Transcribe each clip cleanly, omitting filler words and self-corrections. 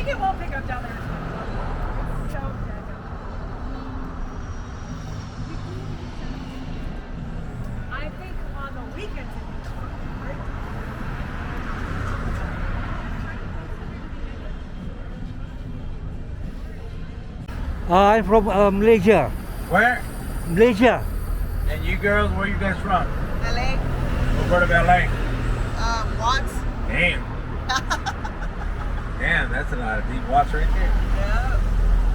think it won't pick up down there. It's so dead. I think on the weekends it will, right? I'm from Malaysia. Where? Malaysia. And you girls, where you guys from? LA. What part of LA? Watts. Damn. Damn, that's a lot of deep watts right there. Yeah.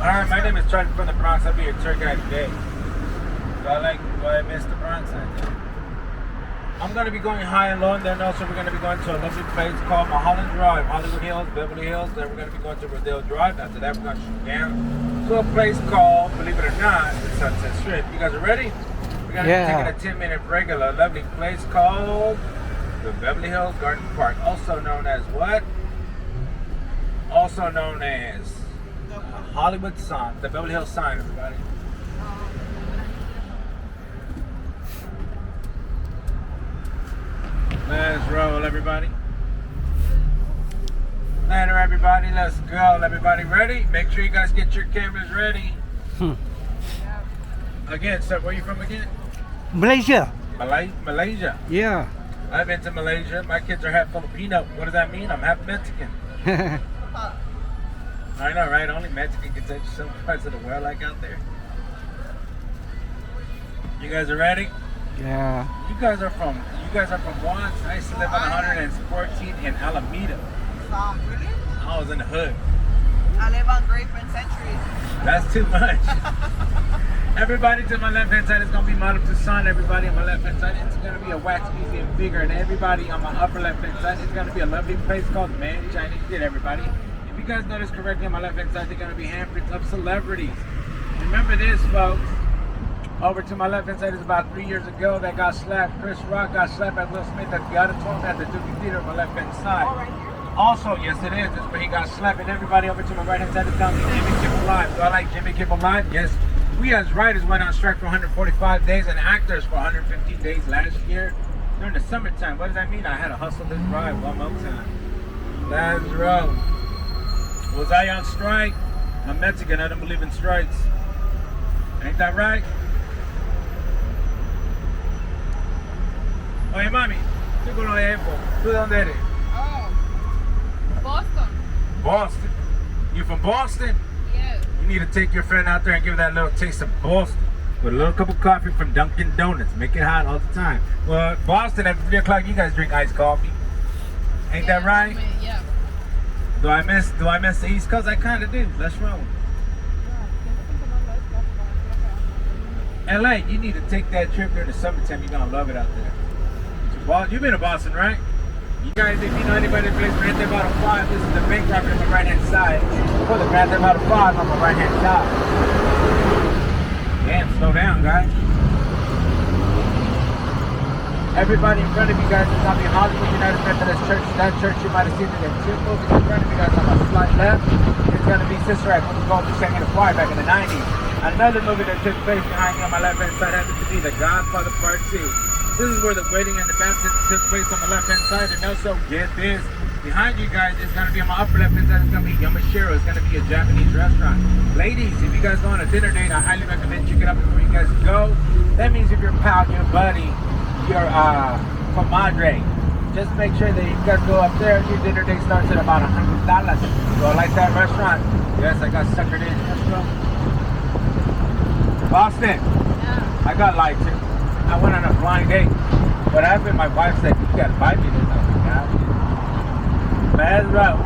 Alright, my name is Charlie from the Bronx. I'll be your tour guide today. Do I miss the Bronx? I do. I'm going to be going high and low, and then also we're going to be going to a lovely place called Mulholland Drive, Hollywood Hills, Beverly Hills. Then we're going to be going to Rodeo Drive. After that, we're going to shoot down to a place called, believe it or not, the Sunset Strip. You guys are ready? We're going to be taking a 10-minute break at a lovely place called the Beverly Hills Garden Park, also known as what? Also known as Hollywood sign, the Beverly Hills sign, everybody. Let's roll, everybody. Later, everybody. Let's go. Everybody ready? Make sure you guys get your cameras ready. Again, so where are you from again? Malaysia. Malaysia. Yeah. I've been to Malaysia. My kids are half Filipino. What does that mean? I'm half Mexican. I know, right? Only Mexican can touch some parts of the world like out there. You guys are ready? Yeah. You guys are from Watts. I used to live on 114 in Alameda. Stop, really? I was in the hood. I live on Griffith Century. That's too much. Everybody to my left hand side is gonna be Model Tucson. Everybody on my left hand side, it's gonna be a wax museum figure, and everybody on my upper left hand side is gonna be a lovely place called Man Chinese Kid. Everybody, if you guys notice correctly, on my left hand side, they're gonna be handprints of celebrities. Remember this, folks. Over to my left hand side is about 3 years ago that got slapped. Chris Rock got slapped by Will Smith at the auditorium at the Dookie Theater on my left hand side. Also, yes it is. This is where he got slapped, and everybody over to my right hand side is telling me Jimmy Kimmel Live. Do I like Jimmy Kimmel Live? Yes. We as writers went on strike for 145 days and actors for 150 days last year during the summertime. What does that mean? I had to hustle this ride one more time. Let's roll. Was I on strike? I'm Mexican. I don't believe in strikes. Ain't that right? Oye, mami, estoy con lo de Epo. ¿Tú de dónde eres? Oh, Boston. Boston. You from Boston? Yes. You need to take your friend out there and give that little taste of Boston with a little cup of coffee from Dunkin' Donuts. Make it hot all the time. Well, Boston at 3 o'clock, you guys drink iced coffee. Ain't that right? Yeah. Do I miss the East Coast? I kind of do. Let's roll. LA, you need to take that trip during the summertime. You're gonna love it out there. You've been to Boston, right? You guys, if you know anybody that plays Grand Theft Auto 5, this is the bank robbery on my right hand side. For the Grand Theft Auto 5 on my right hand side. Damn, slow down, guys. Everybody in front of you guys is on the Hollywood United Methodist Church. That church you might have seen in the two movies in front of you guys on my slight left. It's gonna be Sister Act, which is going to be singing the choir back in the 90s. Another movie that took place behind me on my left hand side happens to be The Godfather Part 2. This is where the wedding and the baptism took place on the left hand side, and also, get this, behind you guys is going to be on my upper left hand side, it's going to be Yamashiro. It's going to be a Japanese restaurant. Ladies, if you guys go on a dinner date, I highly recommend checking out before you guys go. That means if your pal, your buddy, your comadre, just make sure that you guys go up there. Your dinner date starts at about $100. So I like that restaurant. Yes, I got suckered in. Let's go. Boston. Yeah. I got lied to. I went on a blind date. What happened? My wife said, you gotta buy me this. I was like, yeah. Bad route.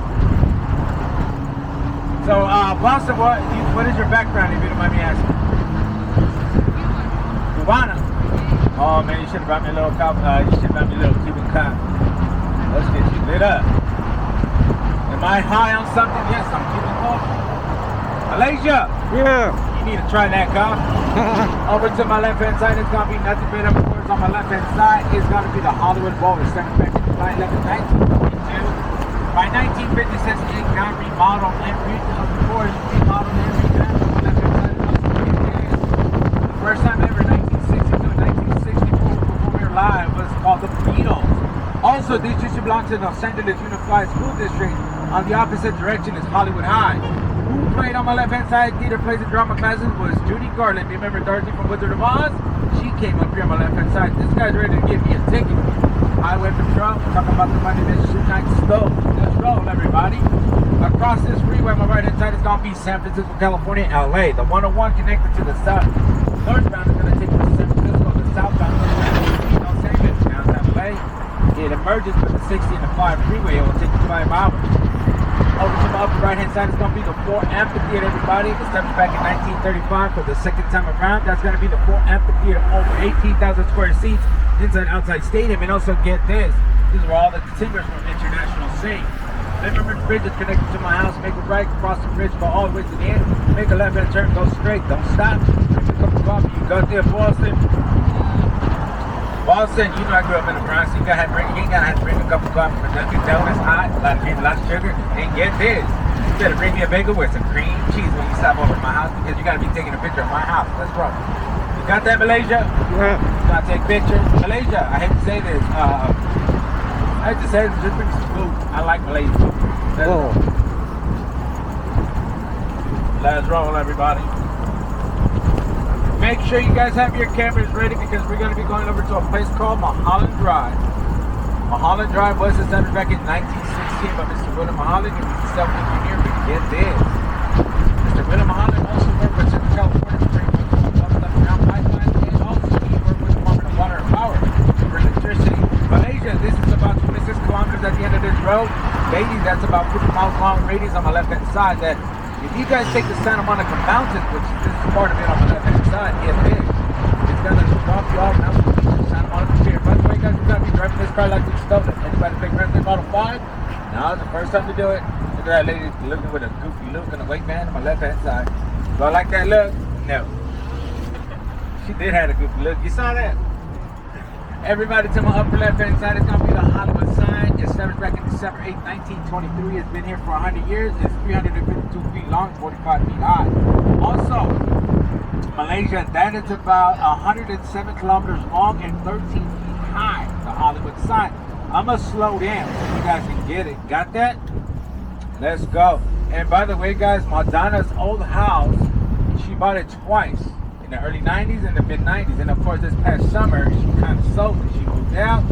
So, Boston, what is your background, if you don't mind me asking? Cubana. Oh man, you should have brought me a little Cuban cop. Let's get you lit up. Am I high on something? Yes, I'm Cuban coffee. Malaysia. Yeah. You need to try that coffee. Over to my left hand side, it's gonna be nothing but of course on my left hand side is gonna be the Hollywood Bowl. It's centered back in July 11, 1942. By 1956, it got remodeled and remodeled and revamped. On my left hand side is also the first time ever, 1962 and 1964, before we were live, was called the Beatles. Also, this used to belong to the Los Angeles Unified School District, On the opposite direction is Hollywood High. Who played on my left-hand side? Theater plays and drama classes was Judy Garland. Remember Dorothy from Wizard of Oz? She came up here on my left-hand side. This guy's ready to give me a ticket. Highway Patrol, talking about the money that shit night stole. Let's roll, everybody. Across this freeway, my right-hand side is going to be San Francisco, California, LA. The 101 connected to the south. Northbound is going to take you to San Francisco. The southbound is going to take you to Los Angeles, downtown LA. It emerges with the 60 and the 5 freeway. It will take you 5 hours. Over to the upper right-hand side is going to be the Ford Amphitheater, everybody. Established back in 1935 for the second time around. That's going to be the Ford Amphitheater, over 18,000 square seats, inside-outside stadium. And also, get this, these are all the singers from International Sing. Remember, the bridge is connected to my house. Make a right, cross the bridge, go all the way to the end. Make a left-hand turn, go straight, don't stop. Drink a cup of coffee. You got there, Boston. Boston, you know I grew up in the Bronx. You gotta bring a cup of coffee for Dunkin' Donuts, hot, a lot of cream, a lot of sugar. And get this, you better bring me a bagel with some cream cheese when you stop over at my house, because you gotta be taking a picture of my house. Let's roll. You got that, Malaysia? Yeah. You gotta take pictures. Malaysia, I hate to say this. I hate to say this, just bring some food. I like Malaysia. Oh. Let's roll, everybody. Make sure you guys have your cameras ready, because we're going to be going over to a place called Mulholland Drive. Mulholland Drive was established back in 1916 by Mr. William Mulholland. He was a self-engineer, but get this. Mr. William Mulholland also worked with Central California to bring underground pipelines, and also he worked with the Department of Water and Power for electricity. Malaysia, this is about 26 kilometers at the end of this road. Ladies, that's about 50 miles long radius on my left-hand side. That if you guys take the Santa Monica Mountains, which this is part of it on the left-hand side, get this. It's going to drop you off now to Santa Monica Pier. By the way, guys, we're going to be driving this car like we stole it. Anybody take Grand Theft Auto 5? Now is the first time to do it. Look at that lady looking with a goofy look and a white man on my left-hand side. Do I like that look? No. She did have a goofy look. You saw that? Everybody to my upper left-hand side is going to be the Hollywood sign. Established back in December 8, 1923. It's been here for 100 years. It's 352 feet long, 45 feet high. Also, Malaysia, that is about 107 kilometers long and 13 feet high, the Hollywood sign. I'm going to slow down so you guys can get it. Got that? Let's go. And by the way, guys, Madonna's old house, she bought it twice. In the early 90s and the mid 90s, and of course this past summer she kind of sold it. She moved out.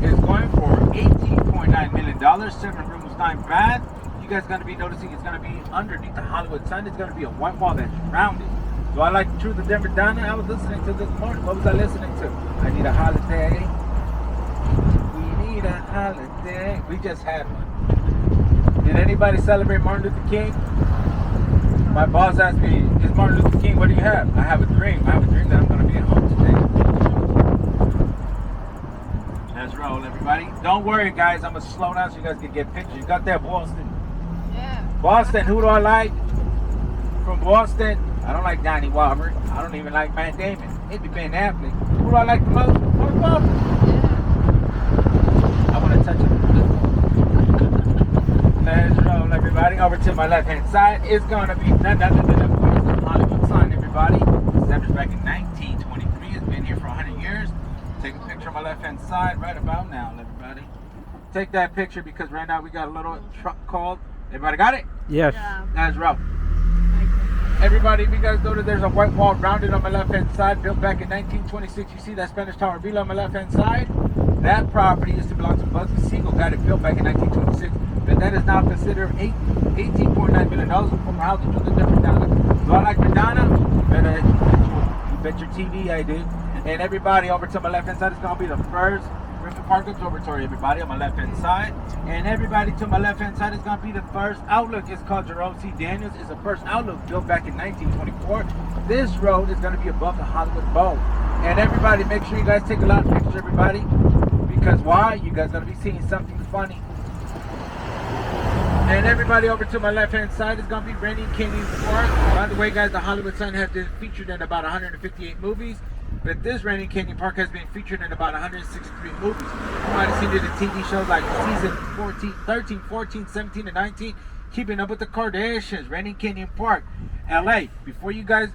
It's going for $18.9 million, 7 rooms, 9 baths. You guys going to be noticing it's going to be underneath the Hollywood sign. It's going to be a white wall that's rounded. Do I like Truth of Denver Donna? I was listening to this morning. What was I listening to? I need a holiday. We need a holiday. We just had one. Did anybody celebrate Martin Luther King? My boss asked me, is Martin Luther King, what do you have? I have a dream. I have a dream that I'm going to be at home today. Let's roll, everybody. Don't worry, guys. I'm going to slow down so you guys can get pictures. You got that, Boston? Yeah. Boston, who do I like? From Boston, I don't like Donnie Wahlberg. I don't even like Matt Damon. It'd be Ben Affleck. Who do I like the most? Mark Wahlberg. Yeah. I want to touch it. Let's roll, everybody. Over to my left-hand side is going to be the Hollywood sign, everybody. Established back in 1923. It's been here for 100 years. Take a picture on my left-hand side right about now, everybody. Take that picture because right now we got a little truck called. Everybody got it? Yes. Yeah. Let's roll. Everybody, if you guys notice, there's a white wall rounded on my left-hand side, built back in 1926. You see that Spanish Tower Villa on my left-hand side? That property used to belong to Bugsy Siegel. Got it built back in 1926. But that is now considered $18.9 million for housing to the different Madonna. Do I like Madonna? You bet your TV I did. And everybody over to my left-hand side is going to be the first Griffith Park Observatory, everybody on my left-hand side. And everybody to my left-hand side is going to be the first outlook. It's called Jerome C. Daniels. It's the first outlook built back in 1924. This road is going to be above the Hollywood Bowl. And everybody, make sure you guys take a lot of pictures, everybody. Because why? You guys are going to be seeing something funny. And everybody over to my left-hand side is going to be Runyon Canyon Park. By the way, guys, the Hollywood sign has been featured in about 158 movies. But this Runyon Canyon Park has been featured in about 163 movies. You might have seen it in TV shows like season 14, 13, 14, 17, and 19. Keeping Up with the Kardashians, Runyon Canyon Park, LA. Before you go,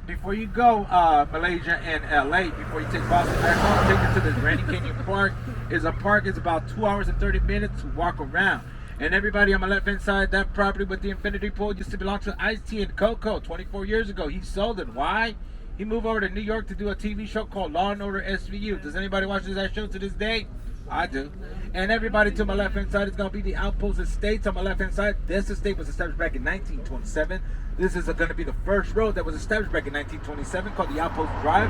Malaysia and LA, before you take Boston back home, take it to this Runyon Canyon Park. It's about 2 hours and 30 minutes to walk around. And everybody on my left hand side, that property with the infinity pool used to belong to Ice-T and Coco 24 years ago. He sold it. Why? He moved over to New York to do a TV show called Law and Order SVU. Does anybody watch that show to this day? I do. And everybody to my left hand side is going to be the Outpost Estates on my left hand side. This estate was established back in 1927. This is going to be the first road that was established back in 1927 called the Outpost Drive.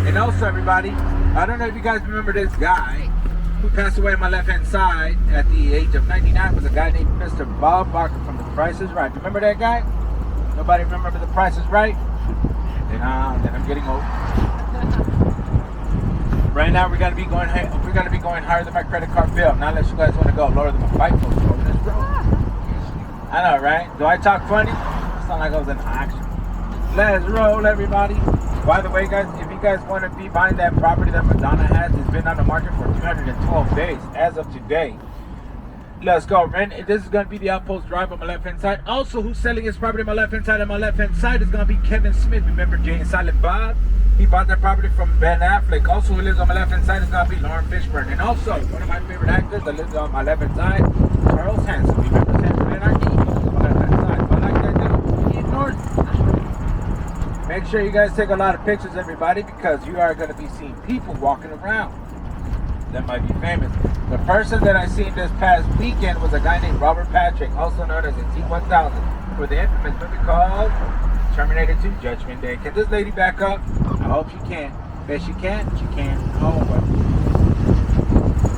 And also, everybody, I don't know if you guys remember this guy who passed away on my left hand side at the age of 99 was a guy named Mr. Bob Barker from The Price is Right. Remember that guy? Nobody remember The Price is Right? Then I'm getting old. Right now we're gonna be going higher than my credit card bill. Now unless you guys want to go lower than my bike goes over this road. I know, right? Do I talk funny? It's not like I was in action. Let's roll, everybody. By the way, guys, if you guys want to be buying that property that Madonna has, it's been on the market for 212 days as of today. Let's go, Ren. This is going to be the Outpost Drive on my left-hand side. Also, who's selling his property on my left-hand side? On my left-hand side is going to be Kevin Smith. Remember Jay and Silent Bob? He bought that property from Ben Affleck. Also, who lives on my left-hand side is going to be Lauren Fishburne. And also, one of my favorite actors that lives on my left-hand side, Charles Hanson. Remember Sanford Anarchy? On my left-hand side. I like that dude. He ignores me. Make sure you guys take a lot of pictures, everybody, because you are going to be seeing people walking around that might be famous. The person that I seen this past weekend was a guy named Robert Patrick, also known as the T-1000, for the infamous movie called Terminator 2 Judgment Day. Can this lady back up? I hope she can. Bet she can? She can. Oh, well.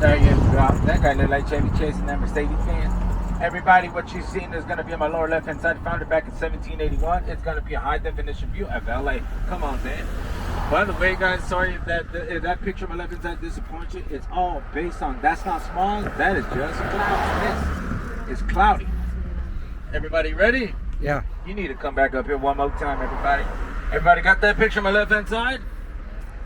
There you go. That guy looked like Chevy chasing that Mercedes Benz. Everybody, what you've seen is going to be on my lower left-hand side. Founded back in 1781. It's going to be a high-definition view of LA. Come on, man. By the way, guys, sorry if that picture on my left-hand side disappoints you. It's all based on, that's not smog. That is just clouds. It's cloudy. Everybody ready? Yeah. You need to come back up here one more time, everybody. Everybody got that picture on my left-hand side?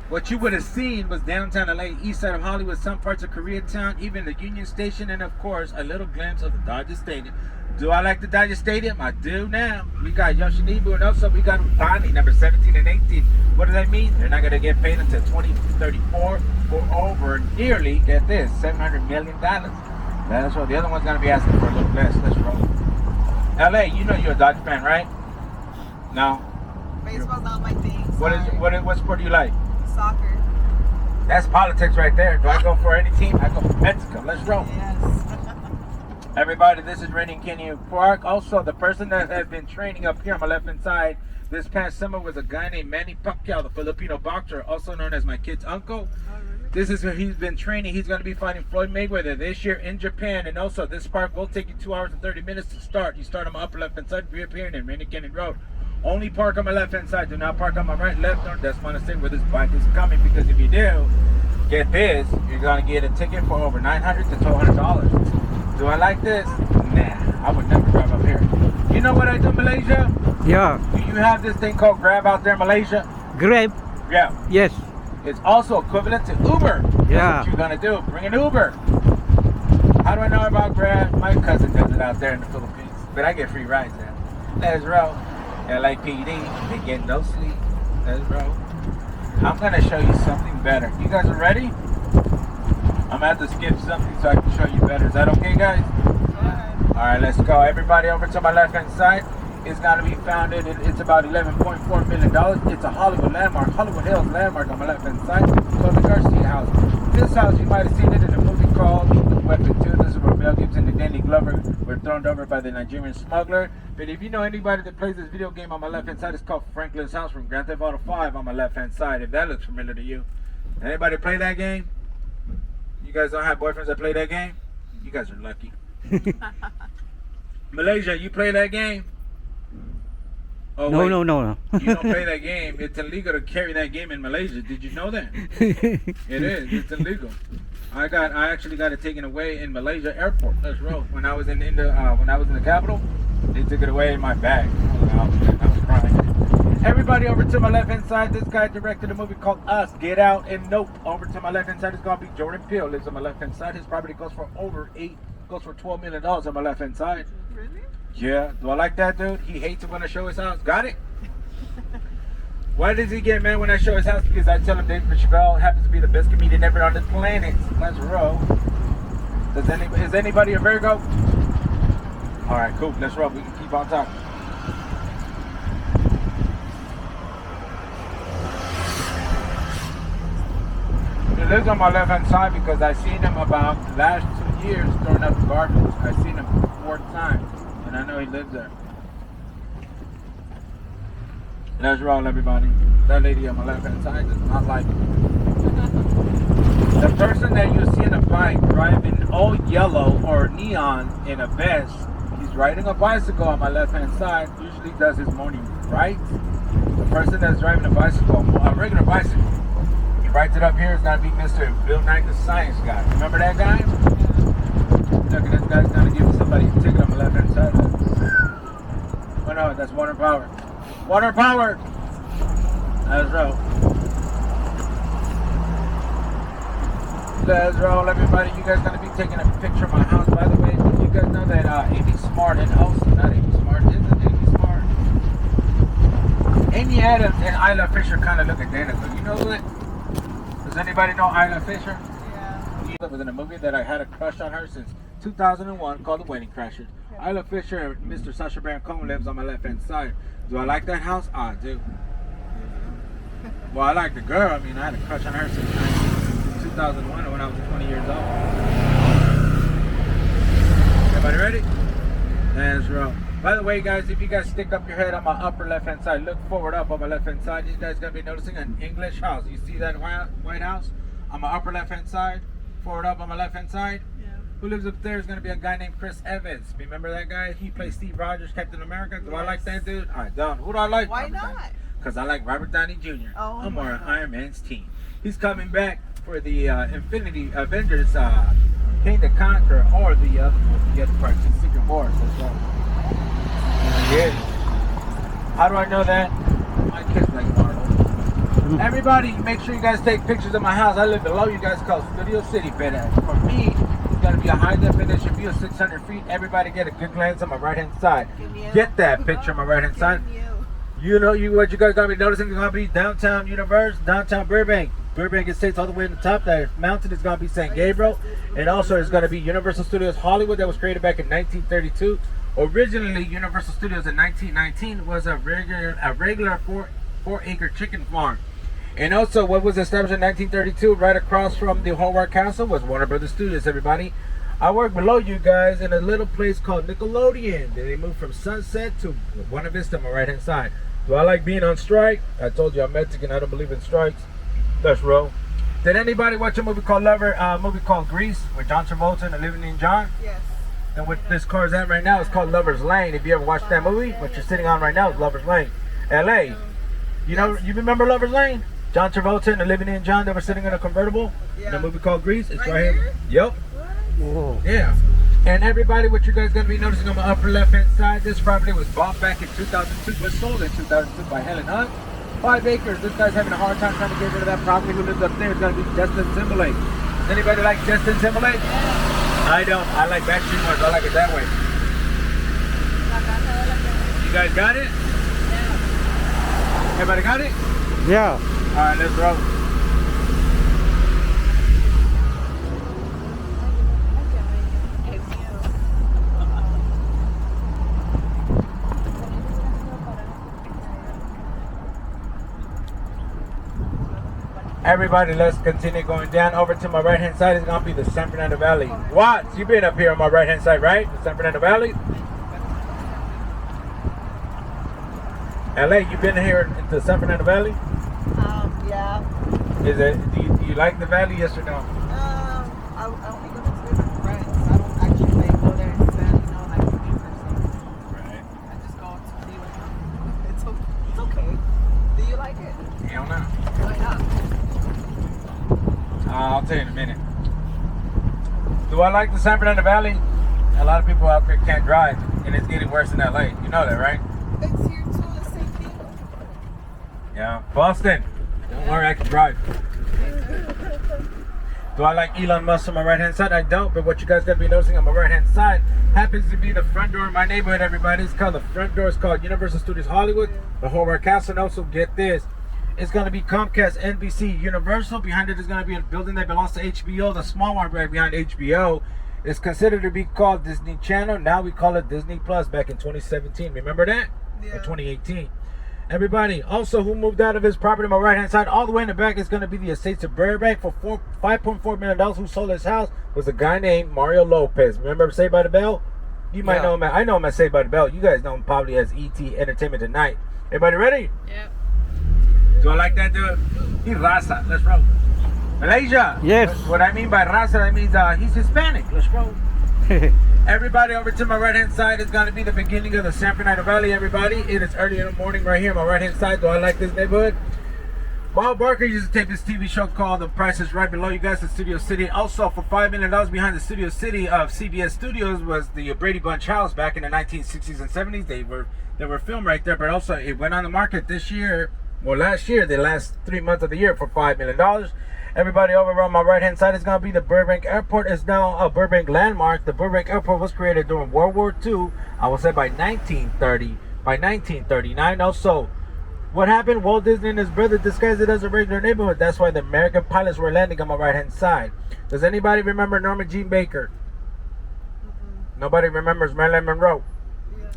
What you would have seen was downtown LA, east side of Hollywood, some parts of Koreatown, even the Union Station, and of course, a little glimpse of the Dodger Stadium. Do I like the Dodger Stadium? I do now. We got Yoshinibu, and also we got Utani, number 17 and 18. What does that mean? They're not going to get paid until 2034 for over nearly, get this, $700 million. That's what the other one's going to be asking for a little less. Let's roll. LA, you know you're a Dodger fan, right? No? Baseball's not my thing. What sport do you like? Soccer. That's politics right there. Do I go for any team? I go for Mexico. Let's roll. Yes. Everybody, this is Runyon Canyon Park. Also, the person that has been training up here on my left-hand side this past summer was a guy named Manny Pacquiao, the Filipino boxer, also known as my kid's uncle. This is where he's been training. He's going to be fighting Floyd Mayweather this year in Japan. And also, this park will take you 2 hours and 30 minutes to start. You start on my upper left-hand side, reappearing in Runyon Canyon Road. Only park on my left-hand side. Do not park on my right, left, nor that's want to say where this bike is coming. Because if you do, get this, you're going to get a ticket for over $900 to $1,200. Do I like this? Nah, I would never drive up here. You know what I do in Malaysia? Yeah. Do you have this thing called Grab out there in Malaysia? Grab? Yeah. Yes. It's also equivalent to Uber. That's Yeah. what you're going to do. Bring an Uber. How do I know about Grab? My cousin does it out there in the Philippines. But I get free rides there. Let's roll. LAPD, they get no sleep. Let's roll. I'm going to show you something better. You guys are ready? I'm going to have to skip something so I can show you better. Is that okay, guys? Alright, let's go. Everybody over to my left-hand side. It's going to be founded. It's about $11.4 million. It's a Hollywood landmark, Hollywood Hills landmark on my left-hand side. Called the Garcia House. This house, you might have seen it in a movie called Weapon 2. This is where Mel Gibson and Danny Glover were thrown over by the Nigerian smuggler. But if you know anybody that plays this video game on my left-hand side, it's called Franklin's House from Grand Theft Auto 5 on my left-hand side, if that looks familiar to you. Anybody play that game? You guys don't have boyfriends that play that game? You guys are lucky. Malaysia, you play that game? Oh, No, wait. no. You don't play that game. It's illegal to carry that game in Malaysia. Did you know that? It is. It's illegal. I actually got it taken away in Malaysia airport. Let's roll. When I was in the capital, they took it away in my bag. I was crying. Everybody over to my left hand side. This guy directed a movie called Us, Get Out, and Nope. Over to my left hand side is gonna be Jordan Peele. Lives on my left hand side. His property goes for $12 million on my left hand side. Really? Yeah. Do I like that dude? He hates it when I show his house. Got it? Why does he get mad when I show his house? Because I tell him Dave Chappelle happens to be the best comedian ever on this planet. Let's roll. Is anybody a Virgo? right, cool. Let's roll. We can keep on talking. He lives on my left-hand side because I seen him about the last 2 years throwing up garbage. I seen him 4 times, and I know he lives there. Let's roll, everybody. That lady on my left-hand side does not like it. The person that you see in a bike driving all yellow or neon in a vest, he's riding a bicycle on my left-hand side, usually does his morning rides. The person that's driving a bicycle, a regular bicycle, he rides it up here, is going to be Mr. Bill Knight, the science guy. Remember that guy? Look, this guy's going to give somebody a ticket on the left-hand side. Oh no, that's water power. Water power! Let's roll. Let's roll, everybody. You guys gonna be taking a picture of my house, by the way. You guys know that Amy Smart and also not Amy Smart, isn't Amy Smart? Amy Adams and Isla Fisher kind of look identical. You know what? Does anybody know Isla Fisher? Yeah. It was in a movie that I had a crush on her since 2001 called The Wedding Crashers. Isla Fisher and Mr. Sacha Baron Cohen lives on my left-hand side. Do I like that house? I do. Well, I like the girl. I mean, I had a crush on her since 2001 when I was 20 years old. Everybody ready? Let's roll. By the way, guys, if you guys stick up your head on my upper left-hand side, look forward up on my left-hand side, you guys going to be noticing an English house. You see that white house on my upper left-hand side? Forward up on my left-hand side? Who lives up there is going to be a guy named Chris Evans. Remember that guy? He plays Steve Rogers, Captain America. Do I like that dude? I don't. Who do I like? Why not? Because I like Robert Downey Jr. Oh, I'm my more God. Iron Man's team. He's coming back for the Infinity Avengers King to Conquer or the other part, Secret Wars. That's right. Yeah. How do I know that? My kids like Marvel. Everybody, make sure you guys take pictures of my house. I live below you guys called Studio City, but for me, it's going to be a high definition view of 600 feet. Everybody get a good glance on my right hand side. Get that picture on my right hand side. You know what you guys going to be noticing is going to be downtown Universe, downtown Burbank. Burbank Estates all the way in the top. That mountain is going to be St. Gabriel. And also it's going to be Universal Studios Hollywood that was created back in 1932. Originally, Universal Studios in 1919 was a regular 4-acre chicken farm. And also, what was established in 1932, right across from the Hallmark Castle, was Warner Brothers Studios, everybody. I work below you guys in a little place called Nickelodeon. They moved from Sunset to Buena Vista on my right-hand side. Do I like being on strike? I told you I'm Mexican. I don't believe in strikes. Let's roll. Did anybody watch a movie called Grease with John Travolta and Olivia Newton-John? Yes. And what this car is at right now is called Lover's Lane. If you ever watched that movie, what you're sitting on right now is Lover's Lane. LA. You know, you remember Lover's Lane? John Travolta and Olivia Newton-John, they were sitting in a convertible in a movie called Grease. It's right here. Yep. Whoa. Yeah. And everybody, what you guys going to be noticing on my upper left-hand side, this property was bought back in 2002, was sold in 2002 by Helen Hunt. 5 acres. This guy's having a hard time trying to get rid of that property. Who lives up there is going to be Justin Timberlake. Does anybody like Justin Timberlake? I don't. I like Backstreet Boys. I like it that way. You guys got it? Everybody got it? Yeah. All right, let's roll. Everybody, let's continue going down. Over to my right hand side is going to be the San Fernando Valley. Watts, you've been up here on my right hand side, right? The San Fernando Valley. LA, you've been here in the San Fernando Valley? Yeah. Is it? Do you like the valley? Yes or no? I only go to visit friends. I don't actually like go there and spend, like a week or something. Right. I just go to be with them. It's okay. Do you like it? Hell no. Why not? I'll tell you in a minute. Do I like the San Fernando Valley? A lot of people out there can't drive, and it's getting worse in LA. You know that, right? It's here too. The same thing. Yeah. Boston. Don't worry, I can drive. Do I like Elon Musk on my right hand side? I don't, but what you guys gotta be noticing on my right hand side happens to be the front door of my neighborhood, everybody. It's called the front door. It's called Universal Studios Hollywood, the Hallmark Castle. And also, get this. It's going to be Comcast, NBC, Universal. Behind it is going to be a building that belongs to HBO, the small one right behind HBO. It's considered to be called Disney Channel. Now we call it Disney Plus back in 2017. Remember that? Yeah. Or 2018. Everybody, also who moved out of his property on my right hand side, all the way in the back is going to be the estates of Burbank for $5.4 million. Who sold his house was a guy named Mario Lopez. Remember Saved by the Bell? You might know him. I know him as Saved by the Bell. You guys know him probably as E.T. Entertainment Tonight. Everybody ready? Yep. Do I like that dude? He's Raza. Let's roll. Malaysia. Yes. What I mean by Raza, that means he's Hispanic. Let's roll. Everybody over to my right hand side is going to be the beginning of the San Fernando Valley. Everybody, it is early in the morning right here on my right hand side. Do I like this neighborhood? Bob Barker used to tape this TV show called The Price is Right below you guys in Studio City. Also, for $5 million behind the Studio City of CBS Studios was the Brady Bunch house back in the 1960s and 70s. They were filmed right there, but also it went on the market this year, well last year, the last 3 months of the year for $5 million. Everybody over on my right hand side is going to be the Burbank Airport. Is now a Burbank landmark. The Burbank Airport was created during World War II. I would say by 1930, by 1939. Also, what happened? Walt Disney and his brother disguised it as a regular neighborhood. That's why the American pilots were landing on my right hand side. Does anybody remember Norma Jean Baker? Nobody remembers Marilyn Monroe.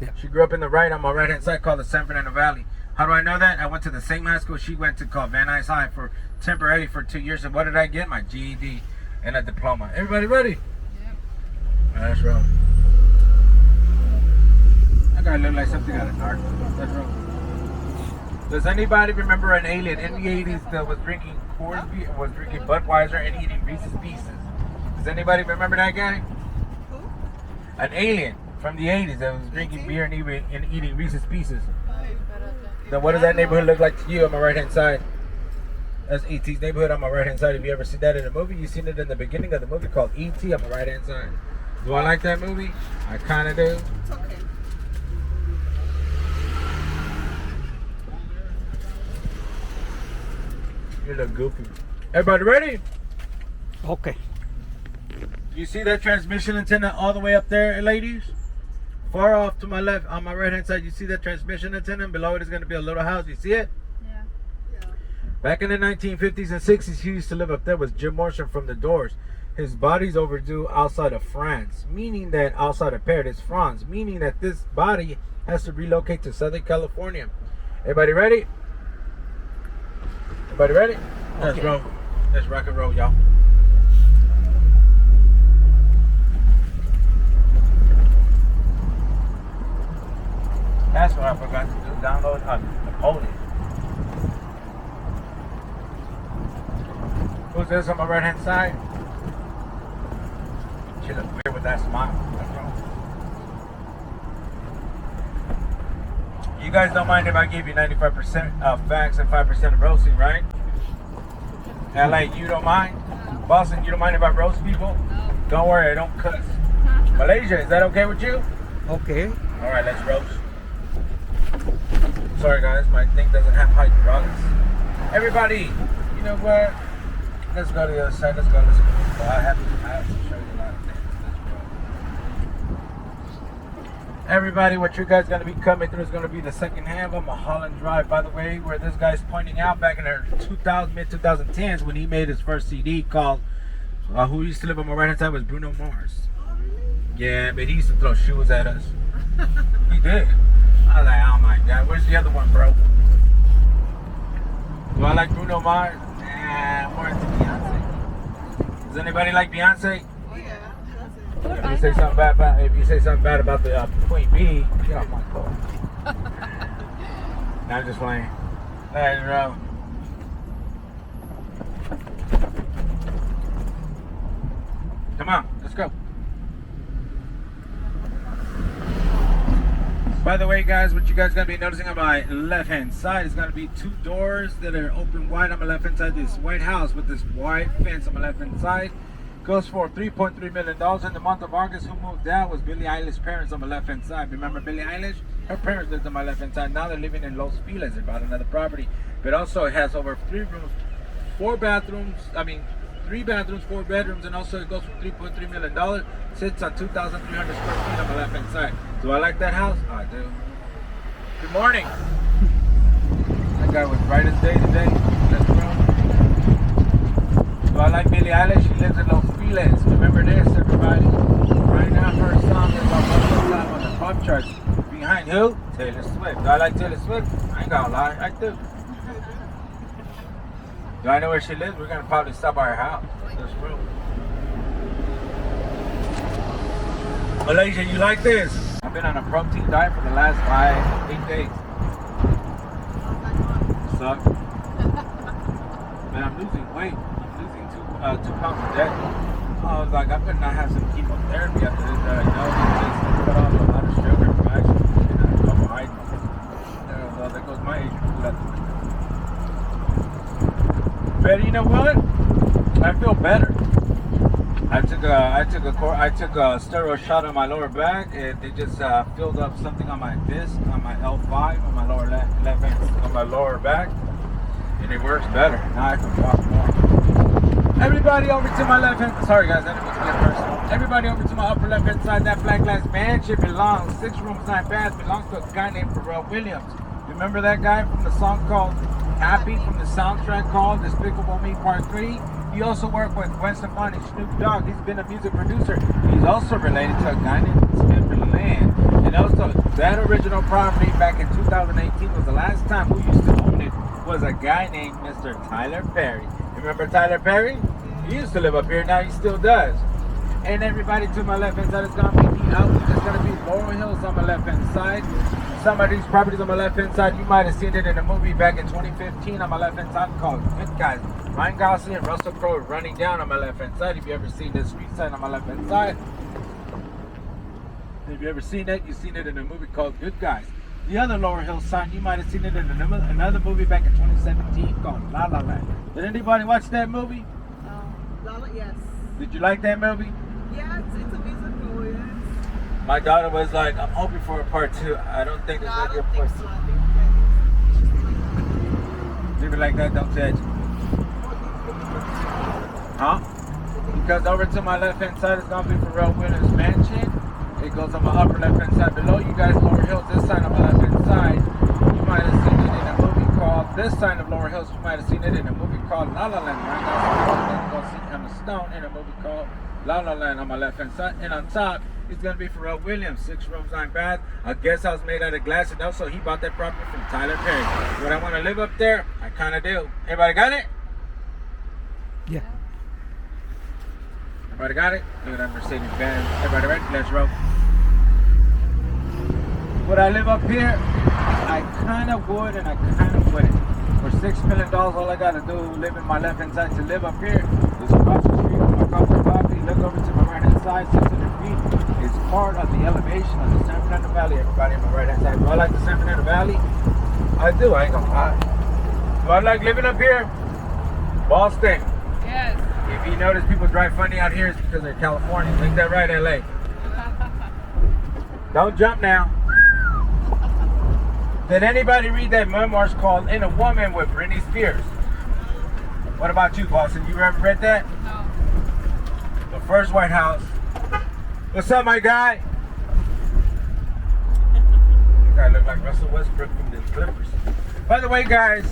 Yeah. She grew up in the right on my right hand side called the San Fernando Valley. How do I know that? I went to the same high school she went to called Van Nuys High for temporary for 2 years. And what did I get? My GED and a diploma. Everybody ready? Yep. Let's roll. I gotta look like something out of dark. Let's roll. Does anybody remember an alien in the 80s that was drinking Coors beer, was drinking Budweiser and eating Reese's Pieces? Does anybody remember that guy? Who? An alien from the 80s that was drinking beer and eating Reese's Pieces. Then what does that neighborhood look like to you on my right hand side? That's E.T.'s neighborhood on my right hand side. Have you ever seen that in a movie? You've seen it in the beginning of the movie called E.T. on my right hand side. Do I like that movie? I kind of do. It's okay. You look goofy. Everybody ready? Okay. You see that transmission antenna all the way up there, ladies? Far off to my left, on my right hand side, you see that transmission antenna? Below it is going to be a little house. You see it? Yeah. Yeah. Back in the 1950s and 60s, he used to live up there with Jim Morrison from The Doors. His body's overdue outside of France, meaning that outside of Paris, France, meaning that this body has to relocate to Southern California. Everybody ready? Everybody ready? Let's Okay. roll. Let's rock and roll, y'all. That's what I forgot to do. Download the Polish. Who's this on my right hand side? She looks weird with that smile. Let's go. You guys don't mind if I give you 95% of facts and 5% of roasting, right? LA, you don't mind? Boston, you don't mind if I roast people? No. Don't worry, I don't cuss. Malaysia, is that okay with you? Okay. Alright, let's roast. Sorry guys, my thing doesn't have hydraulics. Everybody, you know what? Let's go to the other side. Let's go. Well, I have to show you a lot of things. Let's go. Everybody, what you guys going to be coming through is going to be the second half of Mulholland Drive, by the way, where this guy's pointing out back in the mid-2010s when he made his first CD called who used to live on my right hand side was Bruno Mars. Yeah, but he used to throw shoes at us. He did. I was like, oh my God, where's the other one, bro? Do I like Bruno Mars? Nah, more into Beyonce. Does anybody like Beyonce? Oh yeah. If you say something bad about the Queen Bee, get off my car. Nah, I'm just playing. Let's roll. Come on, let's go. By the way, guys, what you guys gonna be noticing on my left-hand side is gonna be two doors that are open wide on my left-hand side. This white house with this white fence on my left-hand side goes for $3.3 million. In the month of August, who moved out was Billie Eilish's parents on my left-hand side. Remember Billie Eilish? Her parents lived on my left-hand side. Now they're living in Los Feliz. They bought another property. But also it has over 3 rooms, 3 bathrooms, 4 bedrooms, and also it goes for $3.3 million. Sits on 2,300 square feet on my left-hand side. Do I like that house? I do. Good morning. That guy was bright as day today. Let's go. Do I like Billie Eilish? She lives in Los Feliz. Remember this, everybody. Right now, her song is on Hilltop on the pop charts. Behind who? Taylor Swift. Do I like Taylor Swift? I ain't gonna lie, I do. Do I know where she lives? We're gonna probably stop by her house. This room. Malaysia, you like this? I've been on a protein diet for the last 8 days. Suck. Man, I'm losing weight. I'm losing 2 pounds a day. I was like, I better not have some chemotherapy after this that I know. Just cut off a lot of sugar, fat, and carbohydrates. Well, there goes my age. But you know what? I feel better. I took a steroid shot on my lower back, and they just filled up something on my disc, on my L5, on my lower left hand, on my lower back, and it works better. Now I can walk more. Everybody over to my left hand. Sorry guys, I didn't mean to get personal. Everybody over to my upper left hand side. That black glass mansion belongs, 6 rooms, 9 baths, belongs to a guy named Pharrell Williams. Remember that guy from the song called Happy, from the soundtrack called Despicable Me Part 3? He also worked with Gwen Stefani, Snoop Dogg. He's been a music producer. He's also related to a guy named Timberland. And also, that original property back in 2018 was the last time who used to own it was a guy named Mr. Tyler Perry. Remember Tyler Perry? He used to live up here. Now he still does. And everybody to my left hand side is going to be the outlook. It's going to be Laurel Hills on my left hand side. Some of these properties on my left hand side, you might have seen it in a movie back in 2015 on my left hand side called Good Guys. Ryan Gosling and Russell Crowe running down on my left hand side. If you ever seen the street sign on my left hand side, if you ever seen it, you've seen it in a movie called Good Guys. The other Laurel Hills sign, you might have seen it in another movie back in 2017 called La La Land. Did anybody watch that movie? La La, yes. Did you like that movie? Yeah, it's a musical, yes. My daughter was like, I'm hoping for a part 2. I don't think there's No, I going to be don't a part think 2. so. I think it's just Leave it like that, don't judge. Huh? Because over to my left hand side is going to be Pharrell Williams' mansion. It goes on my upper left hand side below. You guys, Lower Hills, this side on my left hand side. You might have seen it in a movie called, this side of Lower Hills, you might have seen it in a movie called La La Land. Right now, you're going to see Emma Stone in a movie called La La Land on my left hand side. And on top, it's going to be Pharrell Williams, 6 rooms, 9 baths. A guest house made out of glass, and also he bought that property from Tyler Perry. Would I want to live up there? I kind of do. Everybody got it? Yeah. Everybody got it? Look at that Mercedes Benz. Everybody ready? Let's roll. Would I live up here? I kind of would, and I kind of wouldn't. For $6 million, all I got to do, live in my left hand side to live up here, is across the street from my comfort coffee, look over to my right hand side, 600 feet. It's part of the elevation of the San Fernando Valley, everybody on my right hand side. Do I like the San Fernando Valley? I do, I ain't gonna lie. Do I like living up here? Boston. Yes. If you notice people drive funny out here, it's because they're California. Ain't that right, LA? Don't jump now. Did anybody read that memoirs called In a Woman with Britney Spears? What about you, Boston? You ever read that? No. The First White House. What's up, my guy? You guy look like Russell Westbrook from the Clippers. By the way, guys,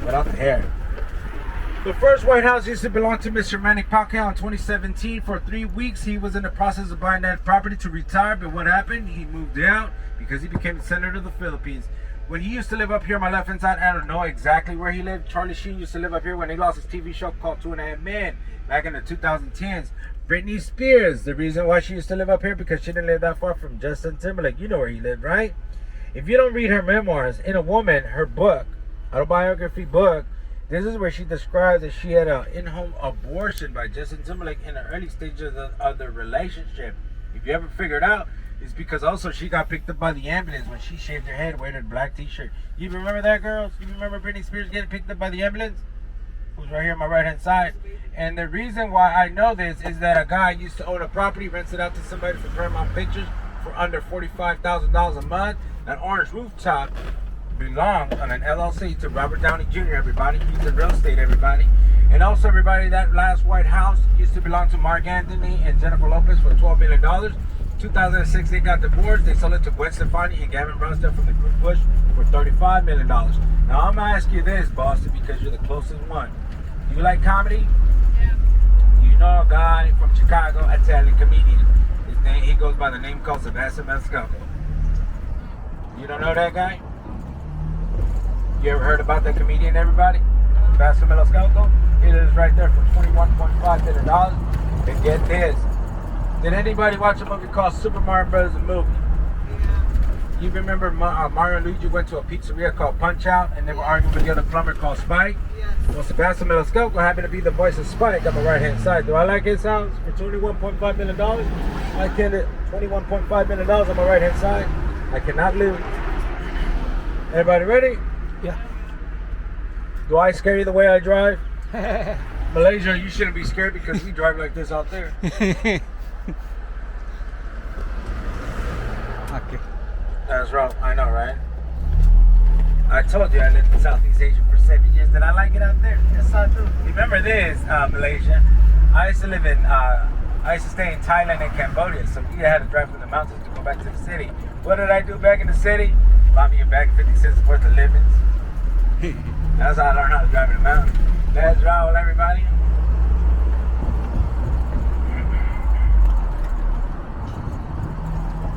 without the hair. The First White House used to belong to Mr. Manny Pacquiao in 2017. For 3 weeks, he was in the process of buying that property to retire, but what happened? He moved out because he became the senator of the Philippines. When he used to live up here on my left hand side, I don't know exactly where he lived. Charlie Sheen used to live up here when he lost his TV show called 2.5 Men back in the 2010s. Britney Spears, the reason why she used to live up here, because she didn't live that far from Justin Timberlake. You know where he lived, right? If you don't read her memoirs, In a Woman, her book, autobiography book, this is where she describes that she had an in-home abortion by Justin Timberlake in the early stages of the relationship. If you ever figured out, it's because also she got picked up by the ambulance when she shaved her head, wearing a black t-shirt. You remember that, girls? You remember Britney Spears getting picked up by the ambulance? Who's right here on my right-hand side. And the reason why I know this is that a guy used to own a property, rents it out to somebody for Paramount Pictures for under $45,000 a month. That orange rooftop belonged on an LLC to Robert Downey Jr., everybody. He's in real estate, everybody. And also, everybody, that last White House used to belong to Mark Anthony and Jennifer Lopez for $12 million. 2006, they got divorced. They sold it to Gwen Stefani and Gavin Rossdale from the group Bush for $35 million. Now, I'm going to ask you this, Boston, because you're the closest one. You like comedy? Yeah. You know a guy from Chicago, Italian comedian. His name, he goes by the name called Sebastian Maniscalco. You don't know that guy? You ever heard about that comedian, everybody? Sebastian Maniscalco? It is right there for $21.5 million. And get this. Did anybody watch a movie called Super Mario Brothers the movie? Yeah. You remember Mario and Luigi went to a pizzeria called Punch Out and they were arguing with the other plumber called Spike? Yes. Well, Sebastian Maniscalco happened to be the voice of Spike on my right hand side. Do I like his house for $21.5 million? I get it. $21.5 million on my right hand side. I cannot lose. Everybody ready? Yeah. Do I scare you the way I drive? Malaysia, you shouldn't be scared because we drive like this out there. Okay. That's right. I know, right? I told you I lived in Southeast Asia for 7 years. Did I like it out there? Yes, I do. Remember this, Malaysia? I used to live in, I used to stay in Thailand and Cambodia, so we had to drive from the mountains to go back to the city. What did I do back in the city? Buy me a bag of 50 cents worth of lemons. That's how I learned how to drive in the mountains. Let's roll, everybody.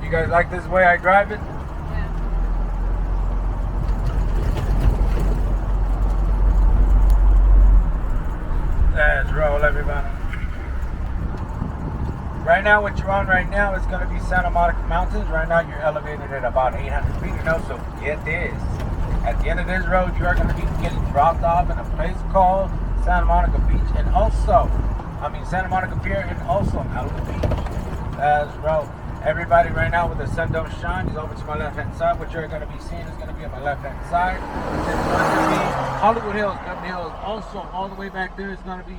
You guys like this way I drive it? Let's roll, everybody. Right now, what you're on right now is going to be Santa Monica Mountains. Right now, you're elevated at about 800 feet. You know, so get this. At the end of this road, you are going to be getting dropped off in a place called Santa Monica Beach, and also, Santa Monica Pier, and also Malibu Beach. Let's roll. Everybody right now with the sun don't shine is over to my left-hand side. What you're going to be seeing is going to be on my left-hand side. It's going to be Hollywood Hills, Beverly Hills. Also, all the way back there is going to be